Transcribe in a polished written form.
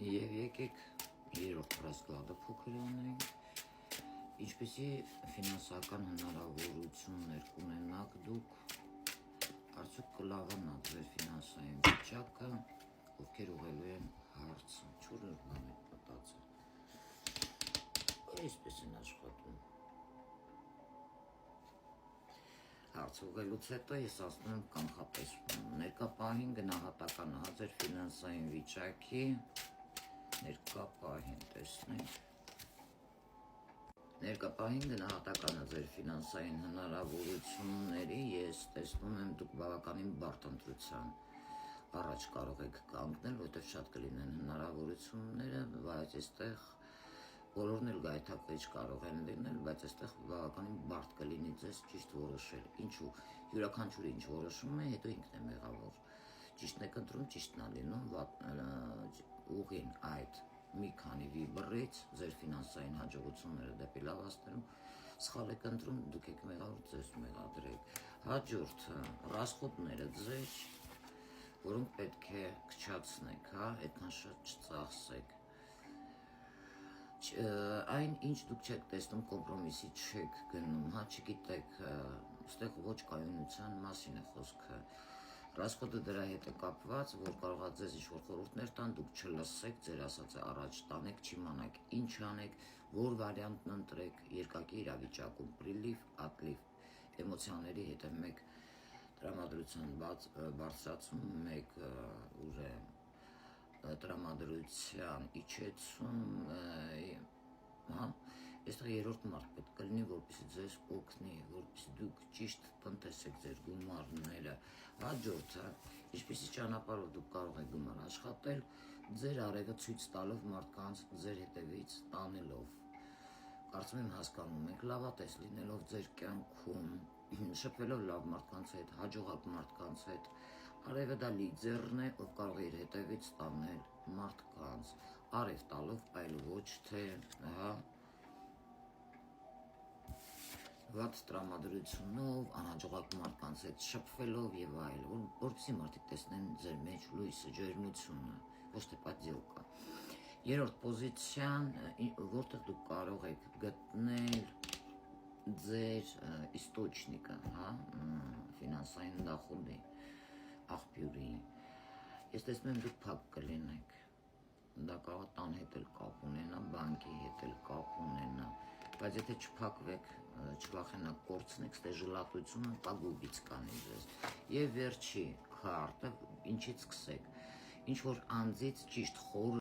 Եվ եկեք երրորդ ռասկլադը փոքր անենք, ինչպեսի ֆինանսական հնարավորություններ կունենաք դուք, արդյոք կլավանա ձեր ֆինանսային վիճակը, ովքեր ուղղելու են հարցը, չոր բան եք մտածել, այսպես են աշխատում։ Հարց ուղղելուց հետո ես ասում եմ կանխատեսում, ներկա պահին գնահատական ձեր ֆինանսային վիճակի, ներկա պահին տեսնենք, ներկա պահին գնահատական ձեր ֆինանսային հնարավորությունների ես տեսնում եմ դուք բավականին բարդ ընտրության առաջ կարող եք կանգնել, որտեղ շատ կլինեն հնարավորությունները, բայց այստեղ բոլորն էլ գայթակղիչ կարող են լինել, բայց այստեղ բավականին բարդ կլինի ձեզ ճիշտ որոշել։ Ինչու յուրաքանչյուրը ինչ որոշում է, հետո ինքն է մեղավոր։ Ճիշտն եք ընտրում, ճիշտն է լինում, ուղին այդ մի քանի վիբռից ձեր ֆինանսային հաջողությունները դեպի լավացնելու, սխալ եք ընտրում, դուք եք մեղավոր, ձեզ մեղադրեք։ Հաջորդը ռասխոդները ձեր, որոնք պետք է քչացնեք, այդքան շատ չծախսեք։ Այն ինչ դուք չեք տեսնում, կոմպրոմիսի չեք գնում, չգիտեք, այստեղ ոչ կայունության մասին է խոսքը։ Ռասկոդը դրա հետ է կապված, որ կարող է ձեզ ինչ-որ խորհուրդներ տան, դուք չլսեք, ձեր ասածը առաջ տանեք, չիմանաք ինչ անեք, որ վարիանտն ընտրեք, երկակի իրավիճակում, պրիլիվ, ատլիվ, էմոցիաների հետ է մեկ տրամադրության բարձրացում, մեկ տրամադրության իջեցում, այստեղ երրորդ մարդ պետք կլինի, որպեսզի ձեզ օգնի, որպեսզի դուք ճիշտ տնտեսեք ձեր գումարները։ Հաջորդը, ինչպեսի ճանապարհով դուք կարող եք գումար աշխատել, ձեր արևը ցույց տալով մարդկանց ձեր հետևից տանելով։ Կարծում եմ հասկանում եք, լավատես լինելով ձեր կյանքում, շփվելով լավ մարդկանց հետ, հաջողակ մարդկանց հետ, արևը դա լիդերն է, ով կարող է իր հետևից տանել մարդկանց, արև տալով, այլ ոչ թե վատ տրամադրությունով, անհաջողակ մարդկանց հետ շփվելով եւ այլն, որպեսզի մարդիկ տեսնեն ձեր մեջ լույսը, ջերմությունը, ոչ թե պատիոկա։ Երրորդ պոզիցիան, որտեղ դուք կարող եք գտնել ձեր իստոչնիկը, ֆինանսային դախուլի, աղբյուրի։ Ես տեսնում եմ դուք փակ կլինեք, դա կարող է տան հետ էլ կապ ունենա, բանկի հետ էլ կապ ունենա, բայց եթե չփակվեք, չվախենաք կորցնեք, ստե ժլատությունը պագուբից կանի ձեզ։ Եվ վերջի քարտը, ինչից սկսեք, ինչ որ անձից ճիշտ խոր